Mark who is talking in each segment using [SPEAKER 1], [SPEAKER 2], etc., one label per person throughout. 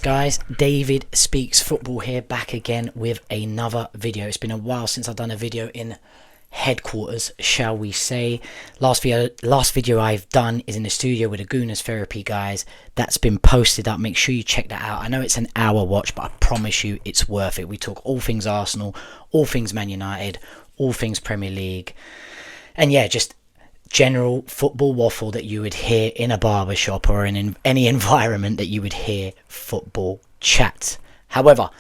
[SPEAKER 1] guys, David Speaks Football here, back again with another video. It's been a while since I've done a video in headquarters, shall we say. Last video I've done is in the studio with the Gooners Therapy guys. That's been posted up. Make sure you check that out. I know it's an hour watch, but I promise you it's worth it. We talk all things Arsenal, all things Man United, all things Premier League, and yeah, just general football waffle that you would hear in a barbershop or in any environment that you would hear football chat. However,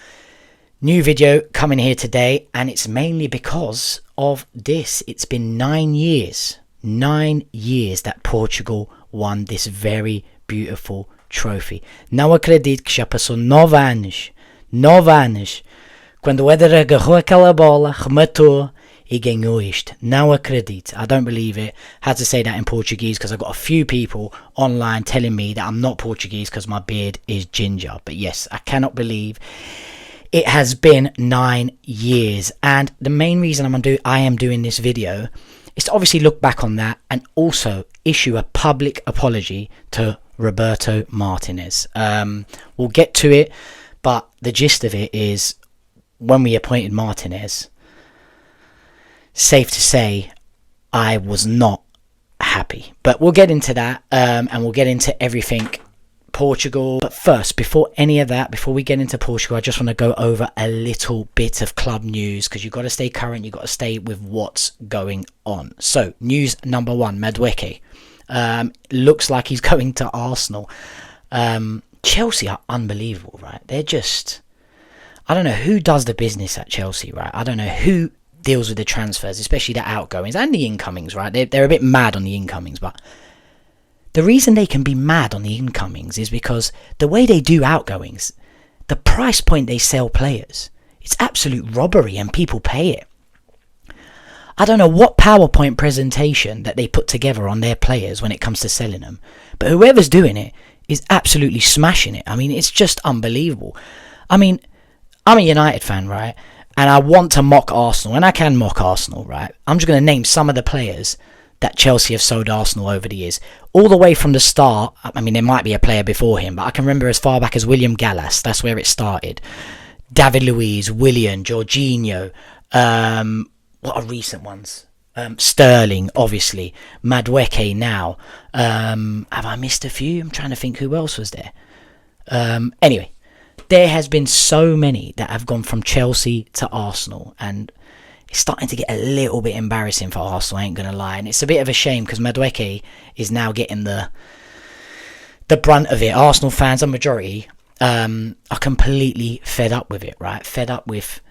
[SPEAKER 1] new video coming here today, and it's mainly because of this. It's been 9 years that Portugal won this very beautiful trophy. Não acredito que já passou 9 anos. 9 anos. Quando o Éder agarrou aquela bola, rematou e ganhou isto. Não acredito. I don't believe it. Had to say that in Portuguese because I've got a few people online telling me that I'm not Portuguese because my beard is ginger. But yes, I cannot believe it has been 9 years. And the main reason I am doing this video is to obviously look back on that and also issue a public apology to Roberto Martínez. We'll get to it, but the gist of it is when we appointed Martinez, safe to say I was not happy. But we'll get into that, and we'll get into everything Portugal. But first, before any of that, before we get into Portugal, I just want to go over a little bit of club news, because you've got to stay current, you've got to stay with what's going on. So, news number one, Madueke. Looks like he's going to Arsenal. Chelsea are unbelievable, right? They're just, I don't know who does the business at Chelsea, right? I don't know who deals with the transfers, especially the outgoings and the incomings, right? They're a bit mad on the incomings, but the reason they can be mad on the incomings is because the way they do outgoings, the price point they sell players, it's absolute robbery and people pay it. I don't know what PowerPoint presentation that they put together on their players when it comes to selling them, but whoever's doing it is absolutely smashing it. I mean, it's just unbelievable. I mean, I'm a United fan, right? And I want to mock Arsenal, and I can mock Arsenal, right? I'm just going to name some of the players that Chelsea have sold Arsenal over the years. All the way from the start, I mean, there might be a player before him, but I can remember as far back as William Gallas. That's where it started. David Luiz, Willian, Jorginho, what are recent ones? Sterling, obviously. Madueke now. Have I missed a few? I'm trying to think who else was there. Anyway. There has been so many that have gone from Chelsea to Arsenal, and it's starting to get a little bit embarrassing for Arsenal, I ain't going to lie. And it's a bit of a shame because Madueke is now getting the brunt of it. Arsenal fans, a majority, are completely fed up with it, right? Fed up with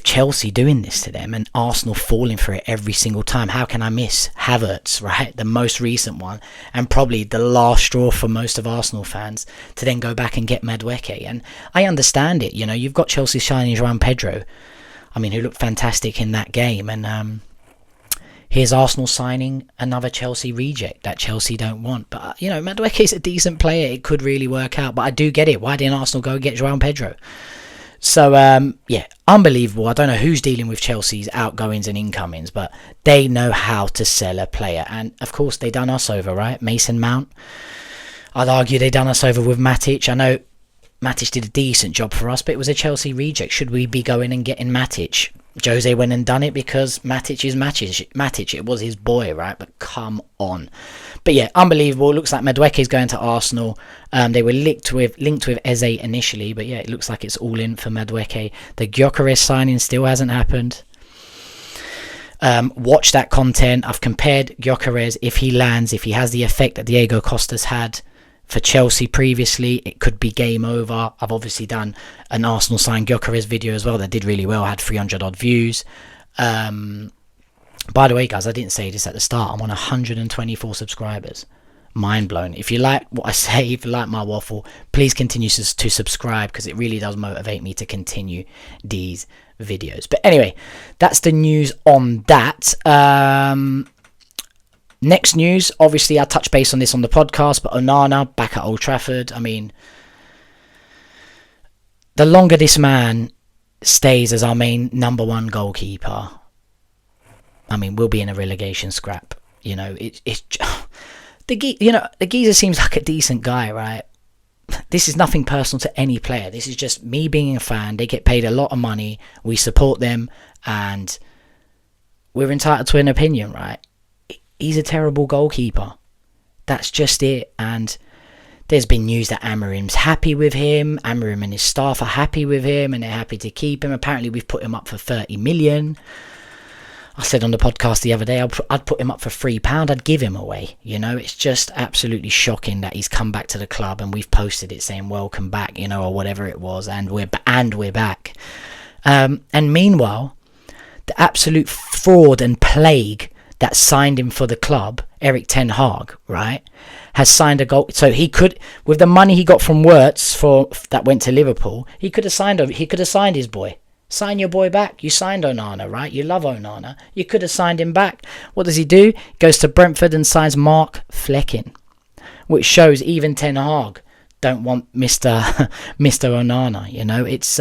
[SPEAKER 1] Chelsea doing this to them and Arsenal falling for it every single time. How can I miss Havertz, right? The most recent one, and probably the last straw for most of Arsenal fans to then go back and get Madueke. And I understand it, you know, you've got Chelsea signing João Pedro, I mean, who looked fantastic in that game, and here's Arsenal signing another Chelsea reject that Chelsea don't want. But, you know, Madueke is a decent player, it could really work out, but I do get it. Why didn't Arsenal go get João Pedro? So, yeah, unbelievable. I don't know who's dealing with Chelsea's outgoings and incomings, but they know how to sell a player. And, of course, they done us over, right? Mason Mount. I'd argue they done us over with Matic. I know Matic did a decent job for us, but it was a Chelsea reject. Should we be going and getting Matic? Jose went and done it because Matic is Matic. It was his boy, right? But come on. But yeah, unbelievable. Looks like Madueke is going to Arsenal. They were linked with Eze initially, but yeah, it looks like it's all in for Madueke. The Gyökeres signing still hasn't happened. Watch that content. I've compared Gyökeres. If he lands, if he has the effect that Diego Costa's had for Chelsea previously, it could be game over. I've obviously done an Arsenal signed Gyökeres video as well that did really well, had 300 odd views. By the way, guys, I didn't say this at the start, I'm on 124 subscribers. Mind blown. If you like what I say, if you like my waffle, please continue to subscribe, because it really does motivate me to continue these videos. But anyway, that's the news on that. Next news, obviously I touched base on this on the podcast, but Onana back at Old Trafford. I mean, the longer this man stays as our main number one goalkeeper, I mean, we'll be in a relegation scrap. You know, the geezer seems like a decent guy, right? this is nothing personal to any player. This is just me being a fan. They get paid a lot of money. We support them, and we're entitled to an opinion, right? He's a terrible goalkeeper. That's just it. And there's been news that Amorim's happy with him. Amorim and his staff are happy with him, and they're happy to keep him. Apparently, we've put him up for 30 million. I said on the podcast the other day, I'd put him up for £3. I'd give him away. You know, it's just absolutely shocking that he's come back to the club, and we've posted it saying welcome back, you know, or whatever it was, and we're back. And meanwhile, the absolute fraud and plague that signed him for the club, Erik ten Hag, right, has signed a goal. So he could, with the money he got from Wirtz that went to Liverpool, he could have signed his boy. Sign your boy back. You signed Onana, right? You love Onana. You could have signed him back. What does he do? Goes to Brentford and signs Mark Flecken, which shows even Ten Hag don't want Mr. Onana. You know, it's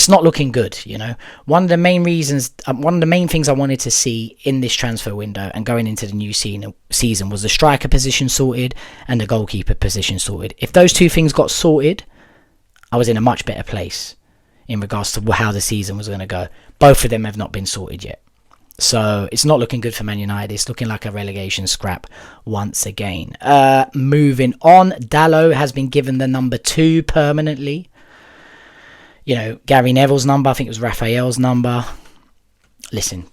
[SPEAKER 1] not looking good. You know, one of the main things I wanted to see in this transfer window and going into the new season was the striker position sorted and the goalkeeper position sorted. If those two things got sorted, I was in a much better place in regards to how the season was going to go. Both of them have not been sorted yet. So it's not looking good for Man United. It's looking like a relegation scrap once again. Moving on, Dalot has been given the number 2 permanently. You know, Gary Neville's number, I think it was Raphael's number. Listen,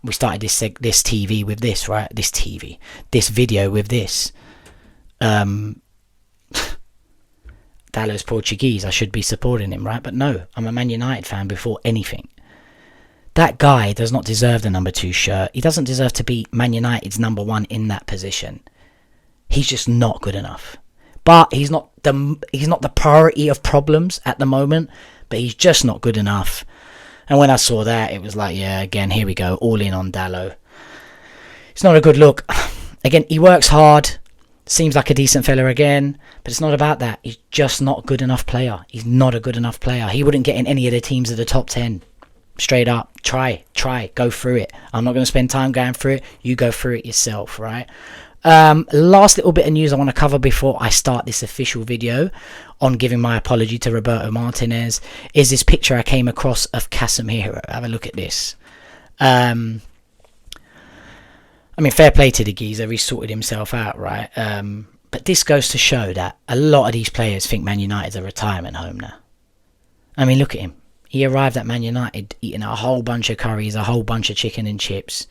[SPEAKER 1] we started this TV with this, right? This video with this. Dalot's Portuguese, I should be supporting him, right? But no, I'm a Man United fan before anything. That guy does not deserve the number 2 shirt. He doesn't deserve to be Man United's number 1 in that position. He's just not good enough. But he's not the priority of problems at the moment, but he's just not good enough. And when I saw that, it was like, yeah, again, here we go, all in on Dalot. It's not a good look. Again, he works hard. Seems like a decent fella again, but it's not about that. He's just not a good enough player. He's not a good enough player. He wouldn't get in any of the teams of the top 10. Straight up. Try. Go through it. I'm not going to spend time going through it. You go through it yourself, right? Last little bit of news I want to cover before I start this official video on giving my apology to Roberto Martinez is this picture I came across of Casemiro. Have a look at this. I mean, fair play to the geezer, he sorted himself out, right? But this goes to show that a lot of these players think Man United's a retirement home now. I mean, look at him. He arrived at Man United eating a whole bunch of curries, a whole bunch of chicken and chips,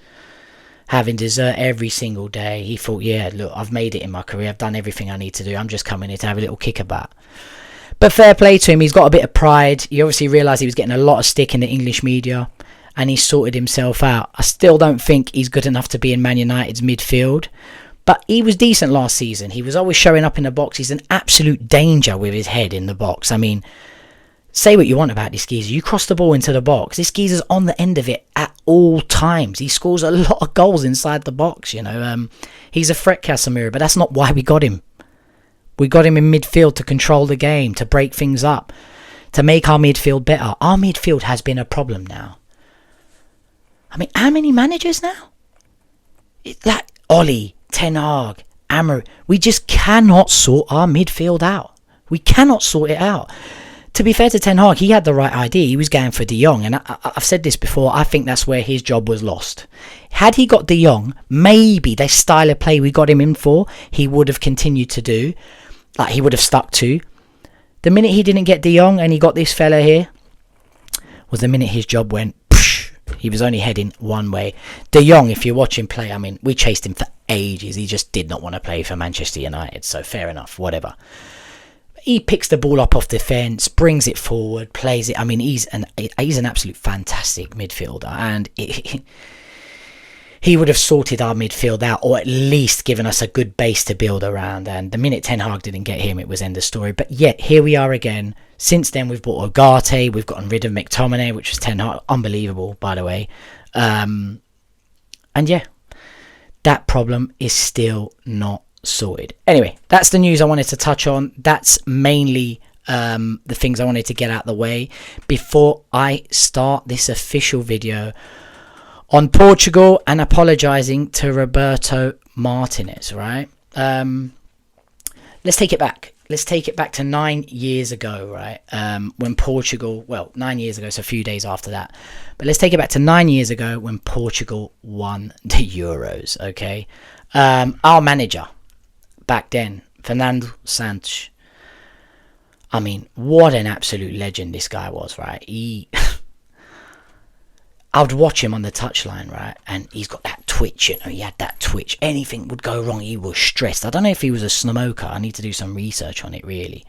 [SPEAKER 1] having dessert every single day. He thought, yeah, look, I've made it in my career. I've done everything I need to do. I'm just coming here to have a little kickabout. But fair play to him. He's got a bit of pride. He obviously realised he was getting a lot of stick in the English media, and he sorted himself out. I still don't think he's good enough to be in Man United's midfield, but he was decent last season. He was always showing up in the box. He's an absolute danger with his head in the box. I mean, say what you want about this geezer. You cross the ball into the box, this geezer's on the end of it at all times. He scores a lot of goals inside the box, you know. He's a threat, Casemiro, but that's not why we got him. We got him in midfield to control the game, to break things up, to make our midfield better. Our midfield has been a problem now. I mean, how many managers now? Like Ollie, Ten Hag, Amorim. We just cannot sort our midfield out. We cannot sort it out. To be fair to Ten Hag, he had the right idea. He was going for De Jong, and I've said this before, I think that's where his job was lost. Had he got De Jong, maybe the style of play we got him in for, he would have continued to do, like he would have stuck to. The minute he didn't get De Jong and he got this fella here, was the minute his job went. He was only heading one way. De Jong, if you watch him play, I mean, we chased him for ages. He just did not want to play for Manchester United, so fair enough, whatever. He picks the ball up off defence, brings it forward, plays it. I mean, he's an absolute fantastic midfielder, and he would have sorted our midfield out, or at least given us a good base to build around. And the minute Ten Hag didn't get him, it was end of story. But yet, here we are again. Since then, we've bought Ugarte, we've gotten rid of McTominay, which was Ten Hag, unbelievable, by the way. And yeah, that problem is still not sorted. Anyway, that's the news I wanted to touch on. That's mainly the things I wanted to get out of the way before I start this official video on Portugal and apologising to Roberto Martinez, right? Let's take it back. let's take it back to 9 years ago, right? When Portugal, well, 9 years ago, so a few days after that. But let's take it back to 9 years ago when Portugal won the Euros, okay? Our manager back then, Fernando Santos. I mean, what an absolute legend this guy was, right? I would watch him on the touchline, right? And he's got that twitch, you know, he had that twitch. Anything would go wrong, he was stressed. I don't know if he was a smoker. I need to do some research on it, really.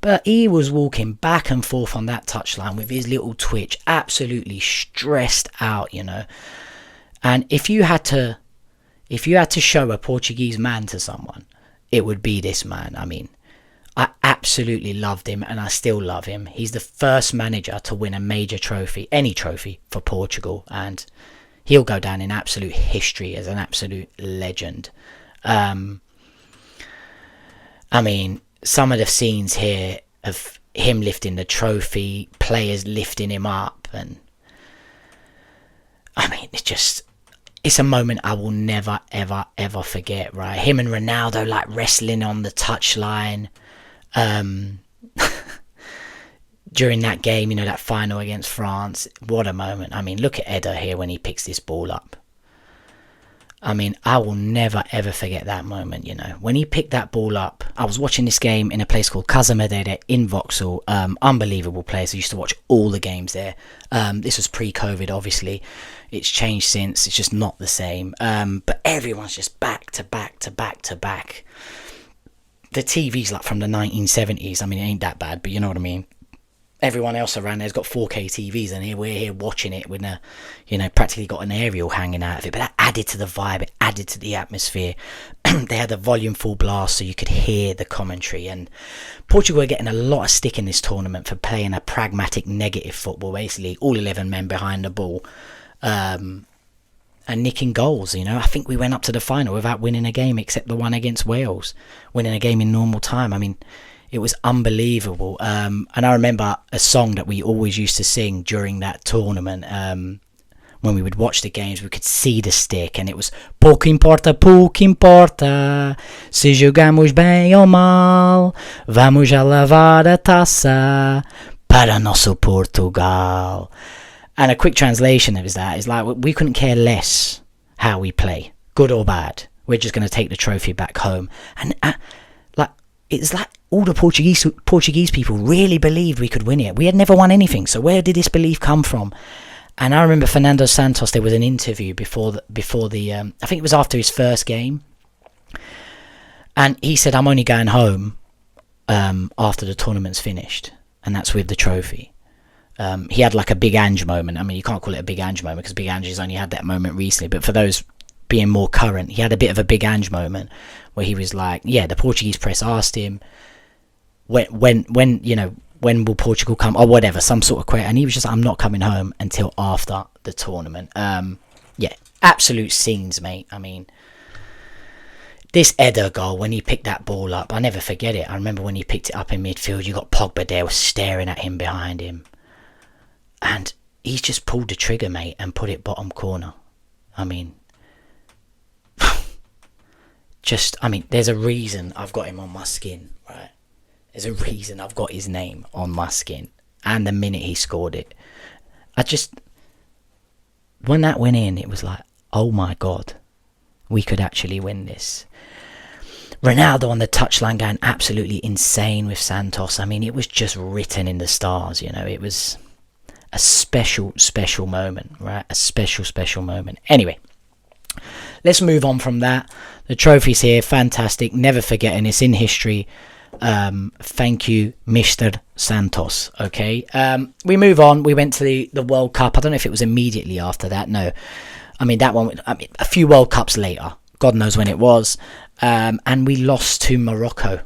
[SPEAKER 1] But he was walking back and forth on that touchline with his little twitch, absolutely stressed out, you know. And if you had to show a Portuguese man to someone, it would be this man. I mean, I absolutely loved him, and I still love him. He's the first manager to win a major trophy, any trophy, for Portugal, and he'll go down in absolute history as an absolute legend. I mean, some of the scenes here of him lifting the trophy, players lifting him up, and I mean, it's a moment I will never, ever, ever forget, right? Him and Ronaldo, like, wrestling on the touchline. During that game, you know, that final against France, what a moment. I mean, look at Eder here when he picks this ball up. I mean, I will never ever forget that moment, you know. When he picked that ball up, I was watching this game in a place called Casemiro in Vauxhall. Unbelievable place. I used to watch all the games there. This was pre-COVID, obviously. It's changed since. It's just not the same. But everyone's just back to back to back to back. The TV's like from the 1970s. I mean, it ain't that bad, but you know what I mean. Everyone else around there's got 4K TVs, and we're here watching it with a, you know, practically got an aerial hanging out of it. But that added to the vibe, it added to the atmosphere. They had the volume full blast so you could hear the commentary. And Portugal were getting a lot of stick in this tournament for playing a pragmatic, negative football. Basically, all 11 men behind the ball. And nicking goals, you know. I think we went up to the final without winning a game except the one against Wales, winning a game in normal time. I mean, it was unbelievable. And I remember a song that we always used to sing during that tournament. When we would watch the games, we could see the stick, and it was pouco importa, se jogamos bem ou mal, vamos a lavar a taça para nosso Portugal. And a quick translation of that is like, we couldn't care less how we play, good or bad. We're just going to take the trophy back home. And like, it's like all the Portuguese people really believed we could win it. We had never won anything, so where did this belief come from? And I remember Fernando Santos, there was an interview before the I think it was after his first game, and he said, I'm only going home after the tournament's finished, and that's with the trophy. He had like a Big Ange moment. I mean, you can't call it a Big Ange moment because Big Ange has only had that moment recently. But for those being more current, he had a bit of a Big Ange moment where he was like, yeah, the Portuguese press asked him, when you know, when will Portugal come or whatever, some sort of question. And he was just like, I'm not coming home until after the tournament. Yeah, absolute scenes, mate. I mean, this Eder goal, when he picked that ball up, I never forget it. I remember when he picked it up in midfield, you got Pogba there was staring at him behind him. And he's just pulled the trigger, mate, and put it bottom corner. I mean, there's a reason I've got him on my skin, right? There's a reason I've got his name on my skin. And the minute he scored it, when that went in, it was like, oh my God, we could actually win this. Ronaldo on the touchline going absolutely insane with Santos. I mean, it was just written in the stars, you know. It was a special moment, right? A special moment. Anyway, let's move on from that. The trophy's here, fantastic, never forgetting, it's in history. Thank you, Mr. Santos. Okay, we move on. We went to the World Cup. I don't know if it was immediately after that. No, I mean that one. I mean, a few World Cups later. God knows when it was. And we lost to Morocco.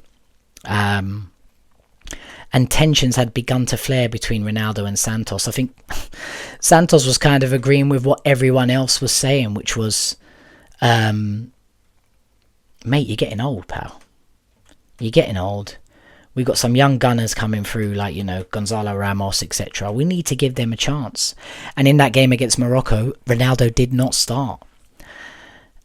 [SPEAKER 1] And tensions had begun to flare between Ronaldo and Santos. I think Santos was kind of agreeing with what everyone else was saying, which was, mate, you're getting old, pal. You're getting old. We've got some young gunners coming through, like, you know, Gonzalo Ramos, etc. We need to give them a chance. And in that game against Morocco, Ronaldo did not start.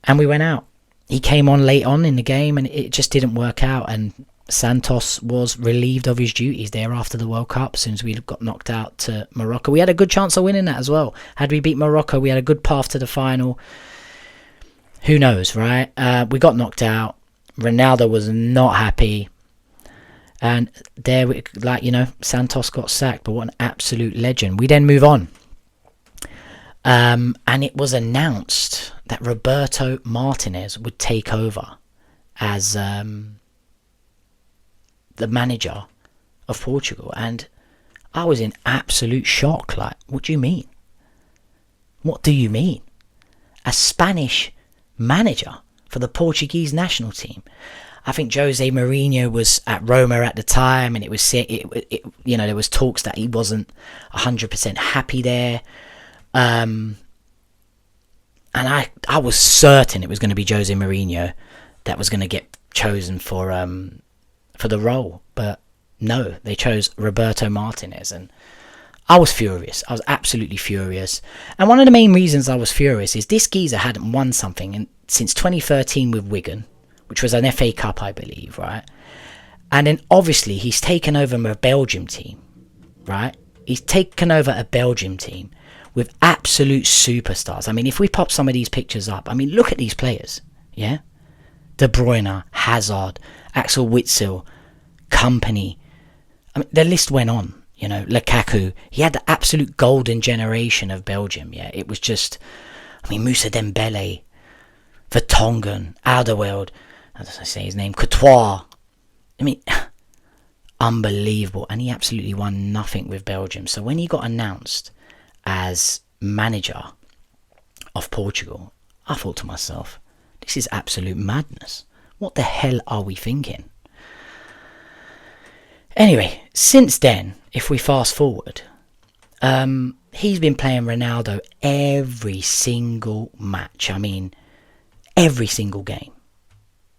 [SPEAKER 1] And we went out. He came on late on in the game, and it just didn't work out. And Santos was relieved of his duties there after the World Cup, as soon as we got knocked out to Morocco. We had a good chance of winning that as well. Had we beat Morocco, we had a good path to the final. Who knows, right? We got knocked out. Ronaldo was not happy. And there, Santos got sacked. But what an absolute legend. We then move on. And it was announced that Roberto Martínez would take over as the manager of Portugal. And I was in absolute shock. Like, what do you mean? What do you mean? A Spanish manager for the Portuguese national team. I think Jose Mourinho was at Roma at the time, and there was talks that he wasn't 100% happy there. And I was certain it was going to be Jose Mourinho that was going to get chosen for the role, but no, they chose Roberto Martínez, and I was furious. I was absolutely furious. And one of the main reasons I was furious is this geezer hadn't won something since 2013 with Wigan, which was an FA Cup, I believe, right? And then obviously he's taken over a Belgium team, right? He's taken over a Belgium team with absolute superstars. I mean, if we pop some of these pictures up, I mean, look at these players, yeah? De Bruyne, Hazard, Axel Witsel, Company. I mean, the list went on, Lukaku. He had the absolute golden generation of Belgium, yeah? It was just, Moussa Dembele, Vertonghen, Alderweireld, how does I say his name? Courtois. Unbelievable. And he absolutely won nothing with Belgium. So when he got announced as manager of Portugal, I thought to myself, this is absolute madness. What the hell are we thinking? Anyway, since then, if we fast forward, he's been playing Ronaldo every single match. Every single game.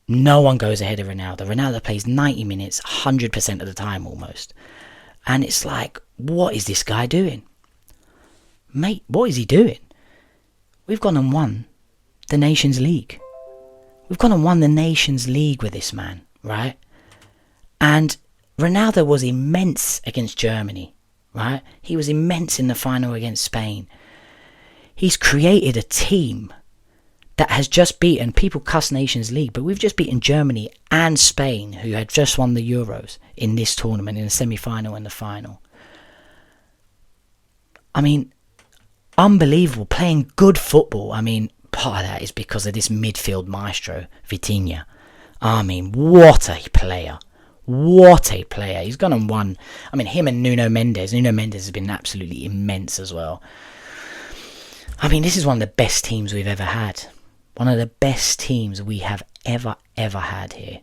[SPEAKER 1] No one goes ahead of Ronaldo. Ronaldo plays 90 minutes, 100% of the time almost. And it's like, what is this guy doing? Mate, what is he doing? We've gone and won the Nations League. We've gone and won the Nations League with this man, right? And Ronaldo was immense against Germany, right? He was immense in the final against Spain. He's created a team that has just beaten, people cuss Nations League, but we've just beaten Germany and Spain, who had just won the Euros in this tournament, in the semi-final and the final. Unbelievable, playing good football. Part of that is because of this midfield maestro, Vitinha. What a player. What a player. He's gone and won. Him and Nuno Mendes. Nuno Mendes has been absolutely immense as well. This is one of the best teams we've ever had. One of the best teams we have ever had here.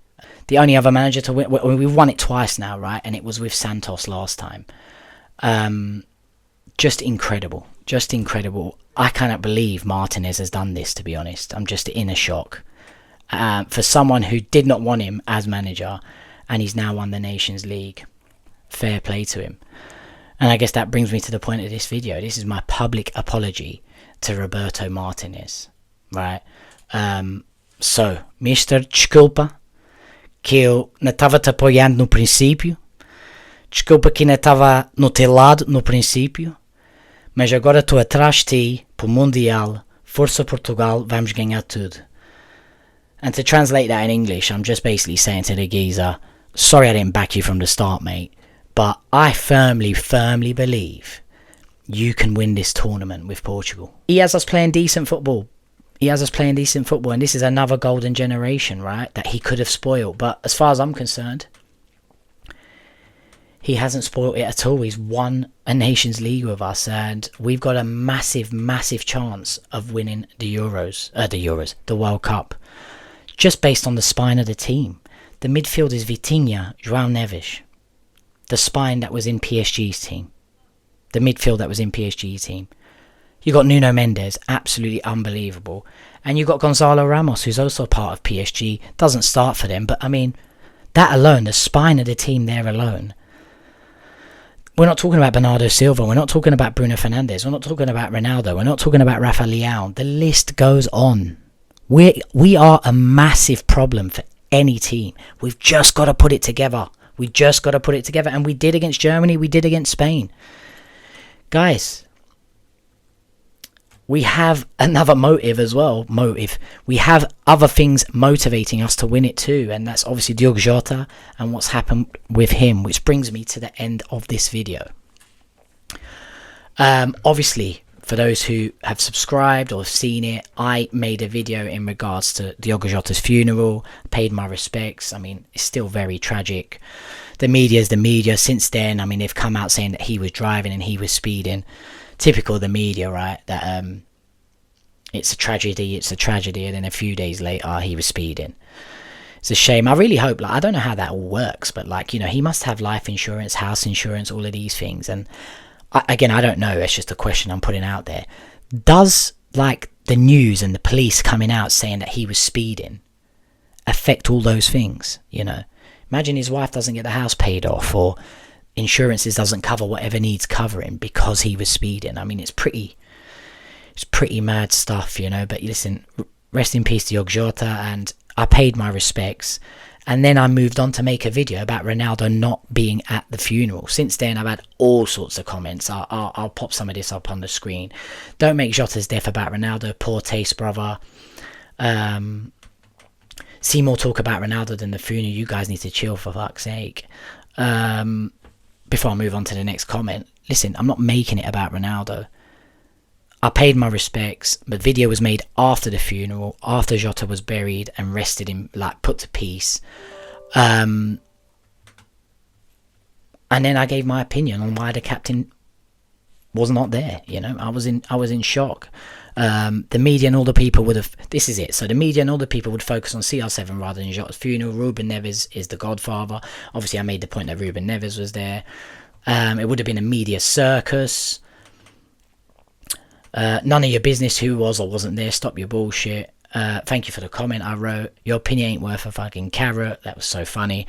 [SPEAKER 1] The only other manager to win, we've won it twice now, right? And it was with Santos last time. Just incredible. Just incredible. I cannot believe Martinez has done this, to be honest. I'm just in a shock. For someone who did not want him as manager, and he's now won the Nations League. Fair play to him. And I guess that brings me to the point of this video. This is my public apology to Roberto Martinez, right? So, Mr. Desculpa, que eu não estava te apoiando no princípio. Desculpa que não estava no teu lado no princípio. Mas agora estou atrás de ti pro Mundial. Força Portugal, vamos ganhar tudo. And to translate that in English, I'm just basically saying to the geezer, sorry I didn't back you from the start, mate, but I firmly believe you can win this tournament with Portugal. He has us playing decent football. And this is another golden generation, right, that he could have spoiled. But as far as I'm concerned, he hasn't spoiled it at all. He's won a Nations League with us, and we've got a massive chance of winning the World Cup. Just based on the spine of the team. The midfield is Vitinha, João Neves. The spine that was in PSG's team. The midfield that was in PSG's team. You got Nuno Mendes, absolutely unbelievable. And you got Gonzalo Ramos, who's also part of PSG. Doesn't start for them, but that alone, the spine of the team there alone. We're not talking about Bernardo Silva. We're not talking about Bruno Fernandes. We're not talking about Ronaldo. We're not talking about Rafa Leão. The list goes on. We are a massive problem for any team. We've just got to put it together. We just got to put it together. And we did against Germany. We did against Spain. Guys, we have another motive as well. We have other things motivating us to win it too. And that's obviously Diogo Jota and what's happened with him. Which brings me to the end of this video. Obviously, for those who have subscribed or have seen it, I made a video in regards to Diogo Jota's funeral, paid my respects. I mean, it's still very tragic. The media is the media. Since then, I mean, they've come out saying that he was driving and he was speeding. Typical of the media, right? That it's a tragedy, and then a few days later, he was speeding. It's a shame. I really hope, like, I don't know how that all works, but like, you know, he must have life insurance, house insurance, all of these things. And again, I don't know. It's just a question I'm putting out there. Does, like, the news and the police coming out saying that he was speeding affect all those things? You know, imagine his wife doesn't get the house paid off, or insurances doesn't cover whatever needs covering because he was speeding. I mean, it's pretty mad stuff, you know. But listen, rest in peace to Diogo Jota, and I paid my respects. And then I moved on to make a video about Ronaldo not being at the funeral. Since then, I've had all sorts of comments. I'll pop some of this up on the screen. Don't make Jota's death about Ronaldo. Poor taste, brother. See more talk about Ronaldo than the funeral. You guys need to chill, for fuck's sake. Before I move on to the next comment. Listen, I'm not making it about Ronaldo. I paid my respects. The video was made after the funeral, after Jota was buried and rested in, like, put to peace. And then I gave my opinion on why the captain was not there. You know, I was in shock. The media and all the people would have. This is it. So the media and all the people would focus on CR7 rather than Jota's funeral. Ruben Neves is the godfather. Obviously, I made the point that Ruben Neves was there. It would have been a media circus. None of your business who was or wasn't there. Stop your bullshit. Thank you for the comment I wrote. Your opinion ain't worth a fucking carrot. That was so funny.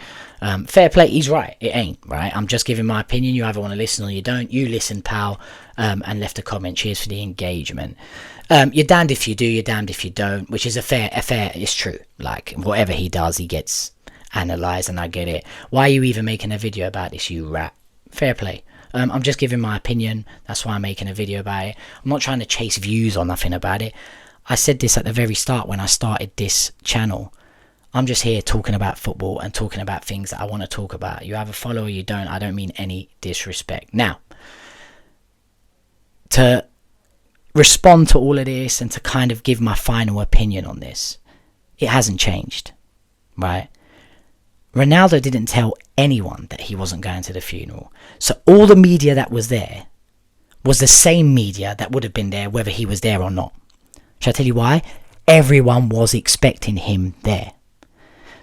[SPEAKER 1] Fair play. He's right. It ain't, right? I'm just giving my opinion. You either want to listen or you don't. You listen, pal. And left a comment. Cheers for the engagement. You're damned if you do. You're damned if you don't. Which is a fair. It's true. Like, whatever he does, he gets analysed, and I get it. Why are you even making a video about this, you rat? Fair play. I'm just giving my opinion. That's why I'm making a video about it. I'm not trying to chase views or nothing about it. I said this at the very start when I started this channel. I'm just here talking about football and talking about things that I want to talk about. You either follow or you don't. I don't mean any disrespect. Now, to respond to all of this and to kind of give my final opinion on this, it hasn't changed, right? Ronaldo didn't tell anyone that he wasn't going to the funeral. So all the media that was there was the same media that would have been there whether he was there or not. Shall I tell you why? Everyone was expecting him there.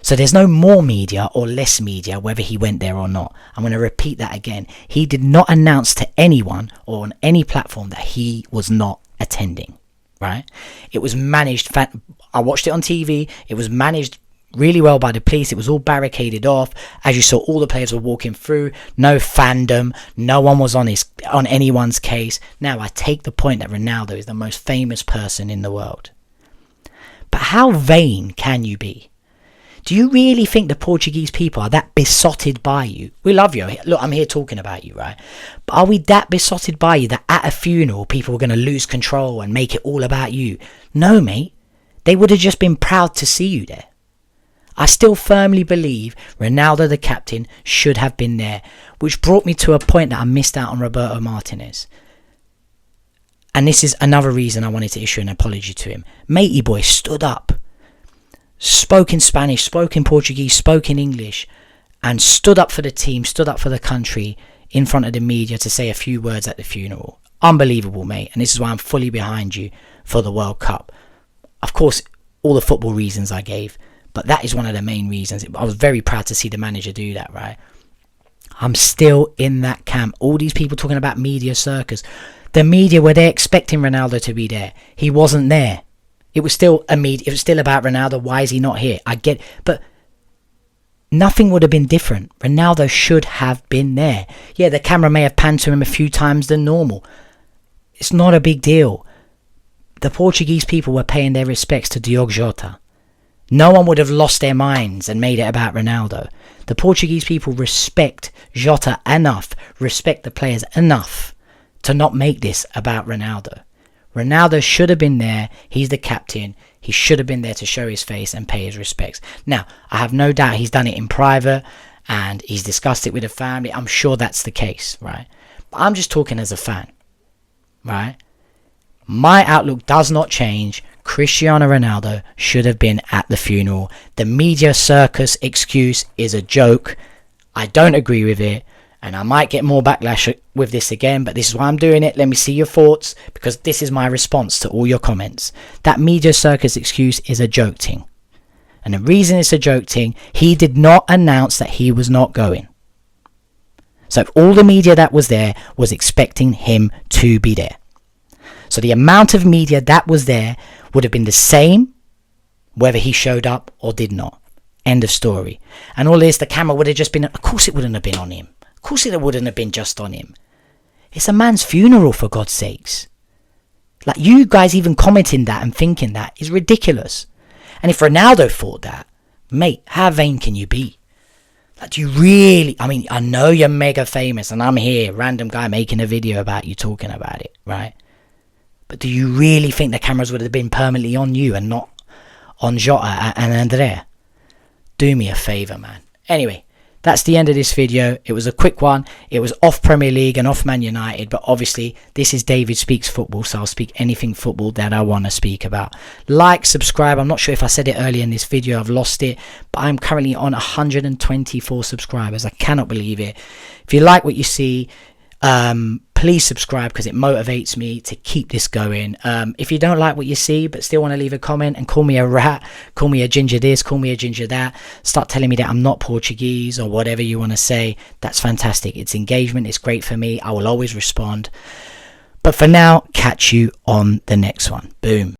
[SPEAKER 1] So there's no more media or less media whether he went there or not. I'm going to repeat that again. He did not announce to anyone or on any platform that he was not attending, right? It was managed. I watched it on TV. It was managed really well by the police. It was all barricaded off. As you saw, all the players were walking through. No fandom. No one was on anyone's case. Now, I take the point that Ronaldo is the most famous person in the world. But how vain can you be? Do you really think the Portuguese people are that besotted by you? We love you. Look, I'm here talking about you, right? But are we that besotted by you that at a funeral, people are going to lose control and make it all about you? No, mate. They would have just been proud to see you there. I still firmly believe Ronaldo, the captain, should have been there. Which brought me to a point that I missed out on Roberto Martínez. And this is another reason I wanted to issue an apology to him. Matey boy stood up, spoke in Spanish, spoke in Portuguese, spoke in English, and stood up for the team, stood up for the country in front of the media to say a few words at the funeral. Unbelievable, mate. And this is why I'm fully behind you for the World Cup. Of course, all the football reasons I gave. But that is one of the main reasons. I was very proud to see the manager do that, right? I'm still in that camp. All these people talking about media circus. The media were there expecting Ronaldo to be there. He wasn't there. It was still it was still about Ronaldo. Why is he not here? I get, but nothing would have been different. Ronaldo should have been there. Yeah, the camera may have panned to him a few times than normal. It's not a big deal. The Portuguese people were paying their respects to Diogo Jota. No one would have lost their minds and made it about Ronaldo. The Portuguese people respect Jota enough, respect the players enough to not make this about Ronaldo. Ronaldo should have been there. He's the captain. He should have been there to show his face and pay his respects. Now, I have no doubt he's done it in private and he's discussed it with the family. I'm sure that's the case, right? But I'm just talking as a fan, right? My outlook does not change. Cristiano Ronaldo should have been at the funeral. The media circus excuse is a joke. I don't agree with it. And I might get more backlash with this again, but this is why I'm doing it. Let me see your thoughts, because this is my response to all your comments. That media circus excuse is a joke thing. And the reason it's a joke thing, he did not announce that he was not going. So all the media that was there was expecting him to be there. So the amount of media that was there would have been the same whether he showed up or did not. End of story. And all this, the camera would have just been, of course it wouldn't have been on him. Of course it wouldn't have been just on him. It's a man's funeral, for God's sakes. Like, you guys even commenting that and thinking that is ridiculous. And if Ronaldo thought that, mate, how vain can you be? Like, do you really, I mean, I know you're mega famous and I'm here, random guy making a video about you talking about it, right? But do you really think the cameras would have been permanently on you and not on Jota and Andrea? Do me a favour, man. Anyway, that's the end of this video. It was a quick one. It was off Premier League and off Man United, but obviously this is David Speaks Football, so I'll speak anything football that I want to speak about. Like, subscribe. I'm not sure if I said it earlier in this video. I've lost it, but I'm currently on 124 subscribers. I cannot believe it. If you like what you see, please subscribe, because it motivates me to keep this going. If you don't like what you see but still want to leave a comment and call me a rat, call me a ginger this, call me a ginger that, start telling me that I'm not Portuguese or whatever you want to say, that's fantastic. It's engagement. It's great for me. I will always respond. But for now, catch you on the next one. Boom.